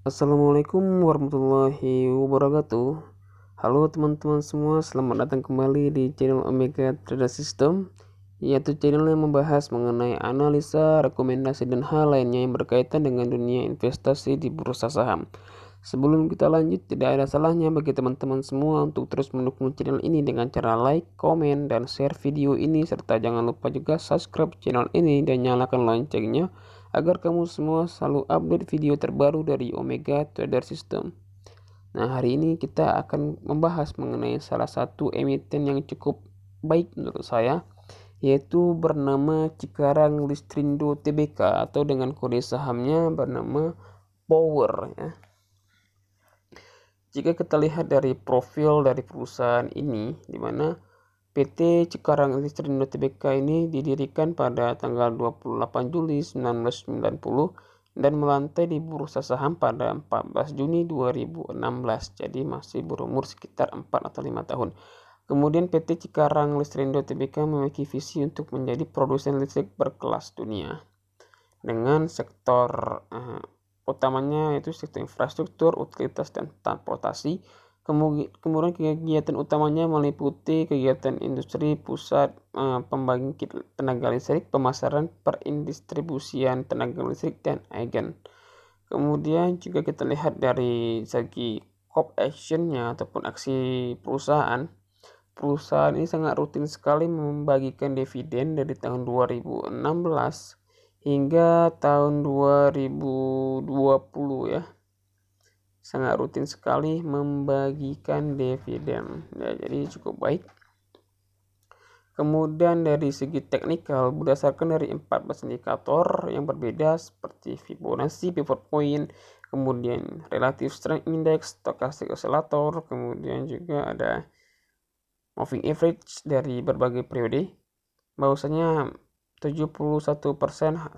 Assalamualaikum warahmatullahi wabarakatuh. Halo teman-teman semua, selamat datang kembali di channel Omega Trader System, yaitu channel yang membahas mengenai analisa, rekomendasi, dan hal lainnya yang berkaitan dengan dunia investasi di bursa saham. Sebelum kita lanjut, tidak ada salahnya bagi teman-teman semua untuk terus mendukung channel ini dengan cara like, komen, dan share video ini, serta jangan lupa juga subscribe channel ini dan nyalakan loncengnya agar kamu semua selalu update video terbaru dari Omega Trader System. Nah, hari ini kita akan membahas mengenai salah satu emiten yang cukup baik menurut saya, yaitu bernama Cikarang Listrindo Tbk atau dengan kode sahamnya bernama Power ya. Jika kita lihat dari profil dari perusahaan ini, di mana PT Cikarang Listrindo Tbk ini didirikan pada tanggal 28 Juli 1990 dan melantai di bursa saham pada 14 Juni 2016. Jadi masih berumur sekitar 4 atau 5 tahun. Kemudian PT Cikarang Listrindo Tbk memiliki visi untuk menjadi produsen listrik berkelas dunia dengan sektor utamanya yaitu sektor infrastruktur, utilitas, dan transportasi. Kemudian kegiatan utamanya meliputi kegiatan industri, pusat pembangkit tenaga listrik, pemasaran, perindistribusian tenaga listrik, dan agen. Kemudian juga kita lihat dari segi corp actionnya ataupun aksi perusahaan. Perusahaan ini sangat rutin sekali membagikan dividen dari tahun 2016 hingga tahun 2020 ya. Sangat rutin sekali membagikan dividen ya, jadi cukup baik. Kemudian dari segi teknikal, berdasarkan dari 14 indikator yang berbeda seperti Fibonacci, pivot point, kemudian relative strength index, stochastic oscillator, kemudian juga ada moving average dari berbagai periode, bahwasanya 71%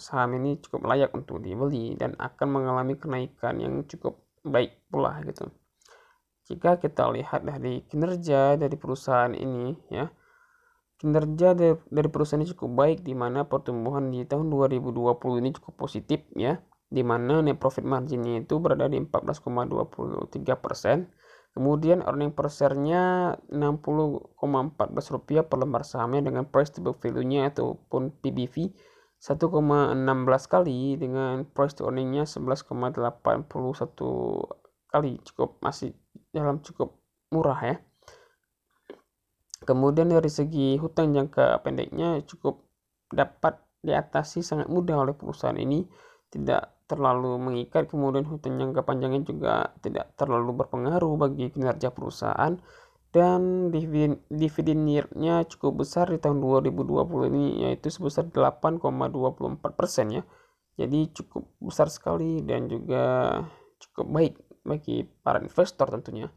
saham ini cukup layak untuk dibeli dan akan mengalami kenaikan yang cukup baik pula gitu. Jika kita lihat dari kinerja dari perusahaan ini ya, kinerja dari perusahaan ini cukup baik, di mana pertumbuhan di tahun 2020 ini cukup positif ya, di mana net profit marginnya itu berada di 14,23%. Kemudian earning per share-nya Rp60,14 per lembar sahamnya dengan price to book value-nya ataupun PBV 1,16 kali dengan price to earning-nya 11,81 kali, masih dalam cukup murah ya. Kemudian dari segi hutang jangka pendeknya cukup dapat diatasi sangat mudah oleh perusahaan ini, tidak terlalu mengikat. Kemudian hutang jangka panjangnya juga tidak terlalu berpengaruh bagi kinerja perusahaan, dan dividen yield-nya cukup besar di tahun 2020 ini, yaitu sebesar 8,24% ya. Jadi cukup besar sekali dan juga cukup baik bagi para investor tentunya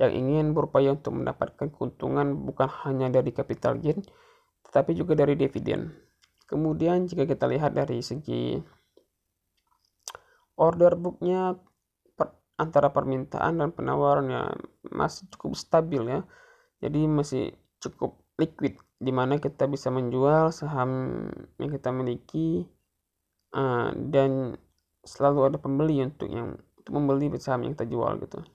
yang ingin berupaya untuk mendapatkan keuntungan bukan hanya dari capital gain tetapi juga dari dividen. Kemudian jika kita lihat dari segi order booknya antara permintaan dan penawarannya masih cukup stabil ya, jadi masih cukup liquid, dimana kita bisa menjual saham yang kita miliki dan selalu ada pembeli untuk membeli saham yang kita jual gitu.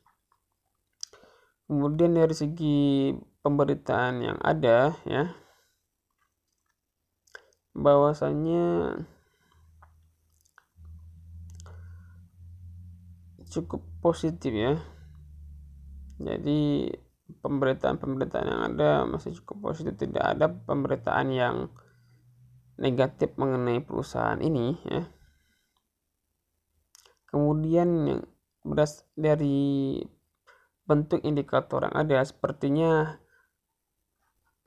Kemudian dari segi pemberitaan yang ada ya, bahwasannya cukup positif ya. Jadi pemberitaan yang ada masih cukup positif, tidak ada pemberitaan yang negatif mengenai perusahaan ini ya. Kemudian yang dari bentuk indikator yang ada, sepertinya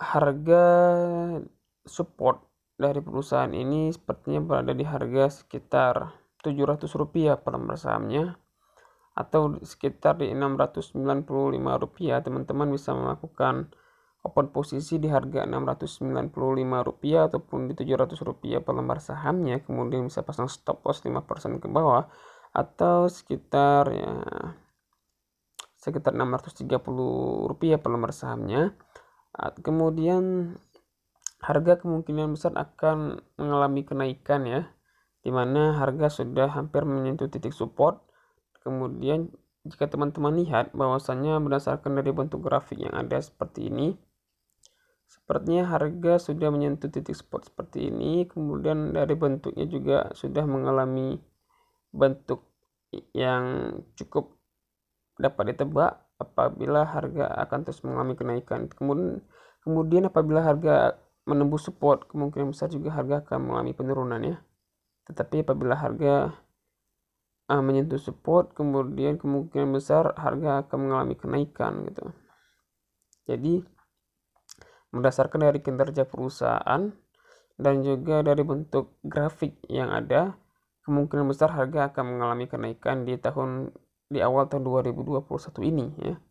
harga support dari perusahaan ini sepertinya berada di harga sekitar Rp700 per lembar sahamnya, atau sekitar di Rp695. Teman-teman bisa melakukan open posisi di harga Rp695 ataupun di Rp700 per lembar sahamnya, kemudian bisa pasang stop loss 5% ke bawah, atau sekitar Rp630 per lembar sahamnya. Kemudian harga kemungkinan besar akan mengalami kenaikan ya, dimana harga sudah hampir menyentuh titik support Kemudian jika teman-teman lihat bahwasannya berdasarkan dari bentuk grafik yang ada seperti ini, sepertinya harga sudah menyentuh titik support seperti ini. Kemudian dari bentuknya juga sudah mengalami bentuk yang cukup dapat ditebak apabila harga akan terus mengalami kenaikan. Kemudian apabila harga menembus support, kemungkinan besar juga harga akan mengalami penurunan ya. Tetapi apabila harga menyentuh support, kemudian kemungkinan besar harga akan mengalami kenaikan gitu. Jadi berdasarkan dari kinerja perusahaan dan juga dari bentuk grafik yang ada, kemungkinan besar harga akan mengalami kenaikan di awal tahun 2021 ini ya.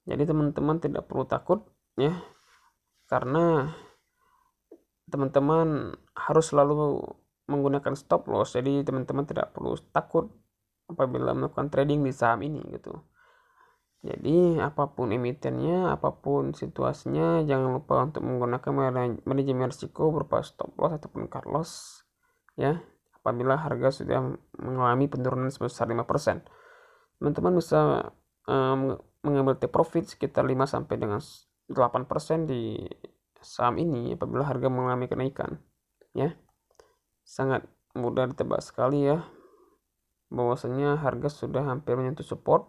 Jadi teman-teman tidak perlu takut ya, karena teman-teman harus selalu menggunakan stop loss. Jadi teman-teman tidak perlu takut apabila melakukan trading di saham ini gitu. Jadi apapun emitennya, apapun situasinya, jangan lupa untuk menggunakan manajemen risiko berupa stop loss ataupun cut loss ya. Apabila harga sudah mengalami penurunan sebesar 5%, teman-teman bisa mengambil take profit sekitar 5 sampai dengan 8% di saham ini apabila harga mengalami kenaikan ya. Sangat mudah ditebak sekali ya, bahwasanya harga sudah hampir menyentuh support,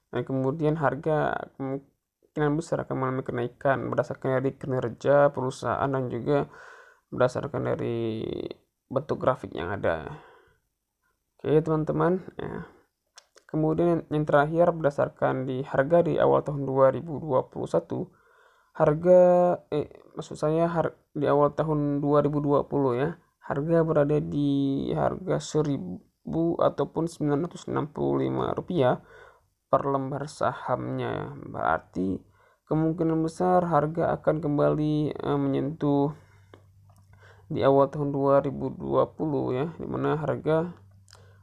dan kemudian harga kemungkinan besar akan mengalami kenaikan berdasarkan dari kinerja perusahaan dan juga berdasarkan dari bentuk grafik yang ada. Oke teman-teman ya. Kemudian yang terakhir, berdasarkan di harga di awal tahun 2021, di awal tahun 2020 ya, harga berada di harga 1.000 ataupun Rp965 per lembar sahamnya. Berarti kemungkinan besar harga akan kembali menyentuh di awal tahun 2020 ya, dimana harga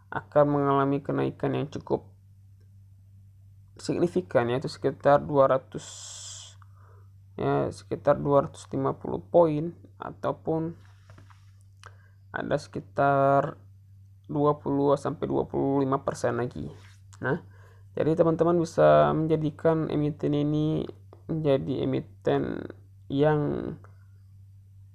akan mengalami kenaikan yang cukup signifikan, yaitu sekitar 250 poin ataupun ada sekitar 20 sampai 25% lagi. Nah, jadi teman-teman bisa menjadikan emiten ini menjadi emiten yang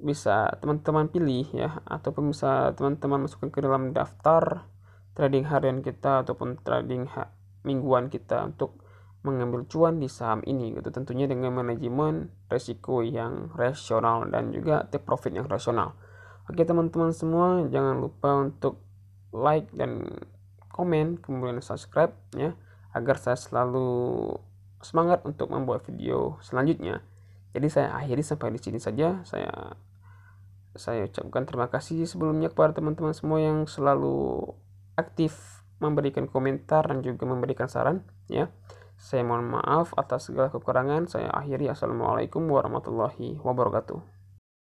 bisa teman-teman pilih ya, ataupun bisa teman-teman masukkan ke dalam daftar trading harian kita ataupun trading mingguan kita untuk mengambil cuan di saham ini gitu, tentunya dengan manajemen resiko yang rasional dan juga take profit yang rasional. Oke teman-teman semua, jangan lupa untuk like dan komen, kemudian subscribe ya, agar saya selalu semangat untuk membuat video selanjutnya. Jadi saya akhiri sampai di sini saja. Saya ucapkan terima kasih sebelumnya kepada teman-teman semua yang selalu aktif memberikan komentar dan juga memberikan saran ya. Saya mohon maaf atas segala kekurangan. Saya akhiri. Assalamualaikum warahmatullahi wabarakatuh.